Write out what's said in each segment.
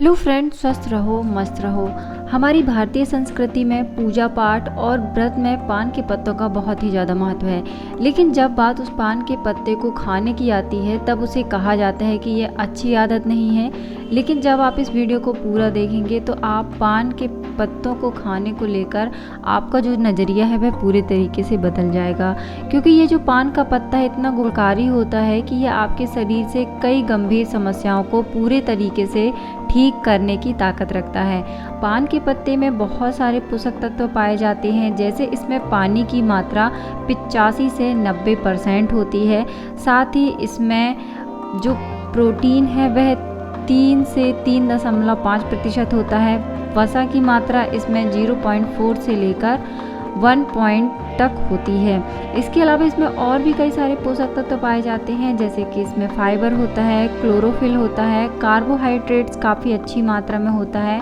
Hello friend, स्वस्थ रहो, मस्त रहो। हमारी भारतीय संस्कृति में पूजा पाठ और व्रत में पान के पत्तों का बहुत ही ज़्यादा महत्व है। लेकिन जब बात उस पान के पत्ते को खाने की आती है तब उसे कहा जाता है कि यह अच्छी आदत नहीं है। लेकिन जब आप इस वीडियो को पूरा देखेंगे तो आप पान के पत्तों को खाने को लेकर आपका जो नज़रिया है वह पूरे तरीके से बदल जाएगा, क्योंकि ये जो पान का पत्ता है इतना गुणकारी होता है कि यह आपके शरीर से कई गंभीर समस्याओं को पूरे तरीके से ठीक करने की ताकत रखता है। पान के पत्ते में बहुत सारे पोषक तत्व पाए जाते हैं, जैसे इसमें पानी की मात्रा 85 से 90% होती है। साथ ही इसमें जो प्रोटीन है वह 3 से 3.5% होता है। वसा की मात्रा इसमें 0.4 से लेकर 1 पॉइंट तक होती है। इसके अलावा इसमें और भी कई सारे पोषक तत्व पाए जाते हैं, जैसे कि इसमें फाइबर होता है, क्लोरोफिल होता है, कार्बोहाइड्रेट्स काफ़ी अच्छी मात्रा में होता है,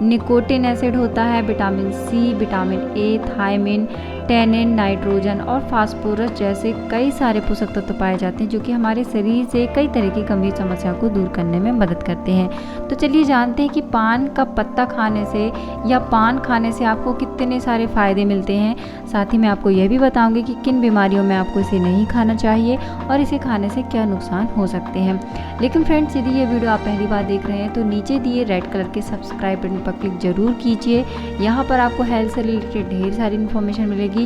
निकोटिन एसिड होता है, vitamin C, vitamin A, thiamine, tannin, nitrogen और फास्फोरस जैसे कई सारे पोषक तत्व पाए जाते हैं जो कि हमारे शरीर से कई तरह की गंभीर समस्याओं को दूर करने में मदद करते हैं। तो चलिए जानते हैं कि पान का पत्ता खाने से या पान खाने से आपको कितने सारे फ़ायदे मिलते हैं। साथ ही मैं आपको यह भी बताऊंगी कि किन बीमारियों में आपको इसे नहीं खाना चाहिए और इसे खाने से क्या नुकसान हो सकते हैं। लेकिन फ्रेंड्स, यदि ये वीडियो आप पहली बार देख रहे हैं तो नीचे दिए रेड कलर के सब्सक्राइब बटन पर क्लिक जरूर कीजिए। यहाँ पर आपको हेल्थ से रिलेटेड ढेर सारी इन्फॉर्मेशन मिलेगी।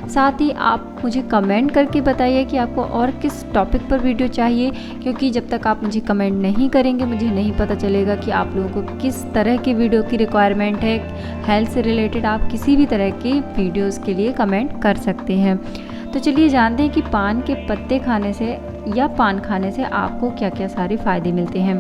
साथ ही आप मुझे कमेंट करके बताइए कि आपको और किस टॉपिक पर वीडियो चाहिए, क्योंकि जब तक आप मुझे कमेंट नहीं करेंगे मुझे नहीं पता चलेगा कि आप लोगों को किस तरह की वीडियो की रिक्वायरमेंट है। हेल्थ से रिलेटेड आप किसी भी तरह की वीडियोस के लिए कमेंट कर सकते हैं। तो चलिए जानते हैं कि पान के पत्ते खाने से या पान खाने से आपको क्या क्या सारे फ़ायदे मिलते हैं।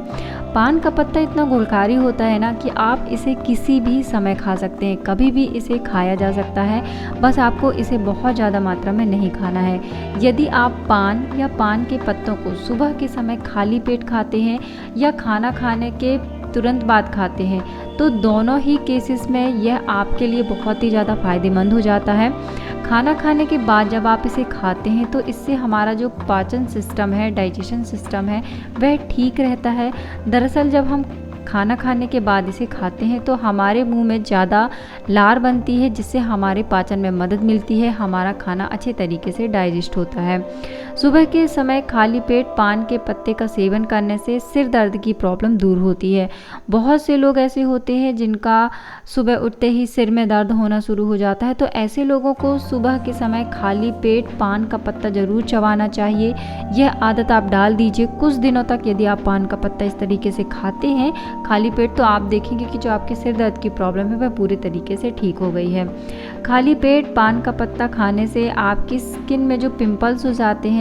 पान का पत्ता इतना गुणकारी होता है ना कि आप इसे किसी भी समय खा सकते हैं, कभी भी इसे खाया जा सकता है। बस आपको इसे बहुत ज़्यादा मात्रा में नहीं खाना है। यदि आप पान या पान के पत्तों को सुबह के समय खाली पेट खाते हैं या खाना खाने के तुरंत बाद खाते हैं तो दोनों ही केसेस में यह आपके लिए बहुत ही ज़्यादा फ़ायदेमंद हो जाता है। खाना खाने के बाद जब आप इसे खाते हैं तो इससे हमारा जो पाचन सिस्टम है, डाइजेशन सिस्टम है, वह ठीक रहता है। दरअसल जब हम खाना खाने के बाद इसे खाते हैं तो हमारे मुंह में ज़्यादा लार बनती है, जिससे हमारे पाचन में मदद मिलती है, हमारा खाना अच्छे तरीके से डाइजेस्ट होता है। सुबह के समय खाली पेट पान के पत्ते का सेवन करने से सिर दर्द की प्रॉब्लम दूर होती है। बहुत से लोग ऐसे होते हैं जिनका सुबह उठते ही सिर में दर्द होना शुरू हो जाता है, तो ऐसे लोगों को सुबह के समय खाली पेट पान का पत्ता ज़रूर चबाना चाहिए। यह आदत आप डाल दीजिए कुछ दिनों तक। यदि आप पान का पत्ता इस तरीके से खाते हैं खाली पेट तो आप देखेंगे कि जो आपके सिर दर्द की प्रॉब्लम है वह पूरी तरीके से ठीक हो गई है। खाली पेट पान का पत्ता खाने से आपकी स्किन में जो पिंपल्स हो जाते हैं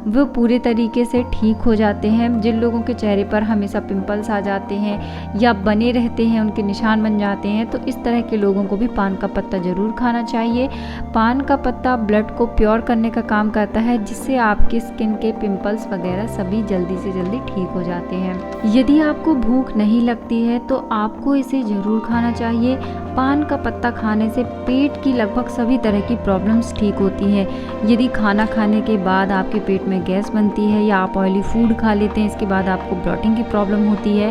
वो पूरे तरीके से ठीक हो जाते हैं। जिन लोगों के चेहरे पर हमेशा पिंपल्स आ जाते हैं या बने रहते हैं, उनके निशान बन जाते हैं, तो इस तरह के लोगों को भी पान का पत्ता ज़रूर खाना चाहिए। पान का पत्ता ब्लड को प्योर करने का काम करता है, जिससे आपकी स्किन के पिंपल्स वगैरह सभी जल्दी से जल्दी ठीक हो जाते हैं। यदि आपको भूख नहीं लगती है तो आपको इसे ज़रूर खाना चाहिए। पान का पत्ता खाने से पेट की लगभग सभी तरह की प्रॉब्लम्स ठीक होती हैं। यदि खाना खाने के बाद आपके पेट में गैस बनती है या आप ऑयली फूड खा लेते हैं, इसके बाद आपको ब्लॉटिंग की प्रॉब्लम होती है,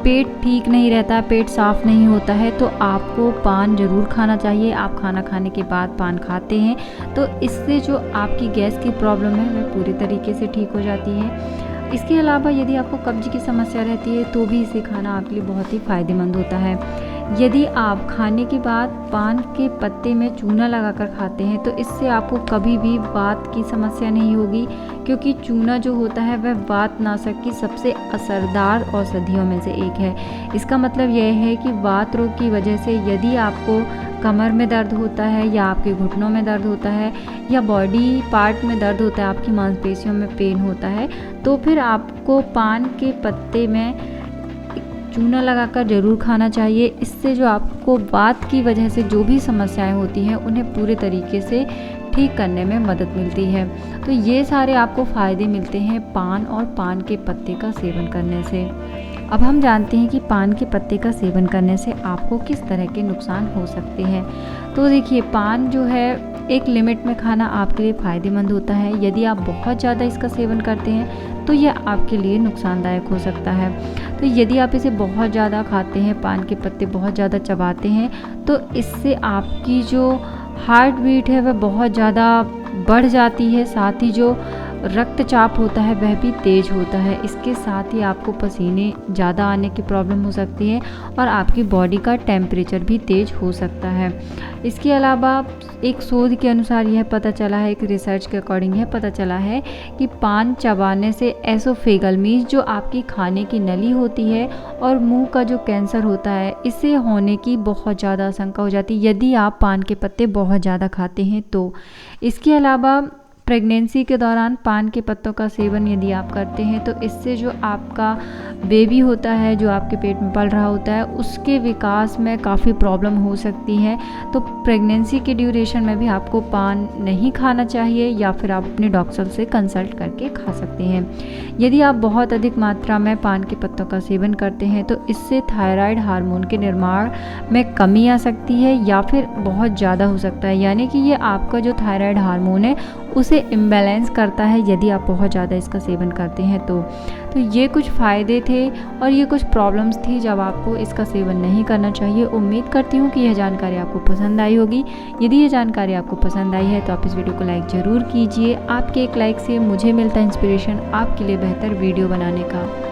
पेट ठीक नहीं रहता, पेट साफ़ नहीं होता है, तो आपको पान ज़रूर खाना चाहिए। आप खाना खाने के बाद पान खाते हैं तो इससे जो आपकी गैस की प्रॉब्लम है वह पूरी तरीके से ठीक हो जाती है। इसके अलावा यदि आपको कब्ज की समस्या रहती है तो भी इसे खाना आपके लिए बहुत ही फ़ायदेमंद होता है। यदि आप खाने के बाद पान के पत्ते में चूना लगाकर खाते हैं तो इससे आपको कभी भी वात की समस्या नहीं होगी, क्योंकि चूना जो होता है वह वातनाशक की सबसे असरदार औषधियों में से एक है। इसका मतलब यह है कि वात रोग की वजह से यदि आपको कमर में दर्द होता है या आपके घुटनों में दर्द होता है या बॉडी पार्ट में दर्द होता है, आपकी मांसपेशियों में पेन होता है, तो फिर आपको पान के पत्ते में चूना लगाकर ज़रूर खाना चाहिए। इससे जो आपको वात की वजह से जो भी समस्याएं होती हैं उन्हें पूरे तरीके से ठीक करने में मदद मिलती है। तो ये सारे आपको फ़ायदे मिलते हैं पान और पान के पत्ते का सेवन करने से। अब हम जानते हैं कि पान के पत्ते का सेवन करने से आपको किस तरह के नुकसान हो सकते हैं। तो देखिए, पान जो है एक लिमिट में खाना आपके लिए फ़ायदेमंद होता है। यदि आप बहुत ज़्यादा इसका सेवन करते हैं तो यह आपके लिए नुकसानदायक हो सकता है। तो यदि आप इसे बहुत ज़्यादा खाते हैं, पान के पत्ते बहुत ज़्यादा चबाते हैं, तो इससे आपकी जो हार्ट बीट है वह बहुत ज़्यादा बढ़ जाती है। साथ ही जो रक्तचाप होता है वह भी तेज़ होता है। इसके साथ ही आपको पसीने ज़्यादा आने की प्रॉब्लम हो सकती है और आपकी बॉडी का टेम्परेचर भी तेज़ हो सकता है। इसके अलावा एक शोध के अनुसार यह पता चला है, एक रिसर्च के अकॉर्डिंग यह पता चला है कि पान चबाने से एसोफेगल जो आपकी खाने की नली होती है और मुंह का जो कैंसर होता है, इसे होने की बहुत ज़्यादा आशंका हो जाती है यदि आप पान के पत्ते बहुत ज़्यादा खाते हैं तो। इसके अलावा प्रेगनेंसी के दौरान पान के पत्तों का सेवन यदि आप करते हैं तो इससे जो आपका बेबी होता है, जो आपके पेट में पल रहा होता है, उसके विकास में काफ़ी प्रॉब्लम हो सकती है। तो प्रेगनेंसी के ड्यूरेशन में भी आपको पान नहीं खाना चाहिए या फिर आप अपने डॉक्टर से कंसल्ट करके खा सकते हैं। यदि आप बहुत अधिक मात्रा में पान के पत्तों का सेवन करते हैं तो इससे थायराइड हार्मोन के निर्माण में कमी आ सकती है या फिर बहुत ज़्यादा हो सकता है, यानी कि ये आपका जो थायराइड हार्मोन है उसे इम्बैलेंस करता है यदि आप बहुत ज़्यादा इसका सेवन करते हैं तो ये कुछ फ़ायदे थे और ये कुछ प्रॉब्लम्स थी जब आपको इसका सेवन नहीं करना चाहिए। उम्मीद करती हूँ कि यह जानकारी आपको पसंद आई होगी। यदि ये जानकारी आपको पसंद आई है तो आप इस वीडियो को लाइक ज़रूर कीजिए। आपके एक लाइक से मुझे मिलता है इंस्पिरेशन आपके लिए बेहतर वीडियो बनाने का।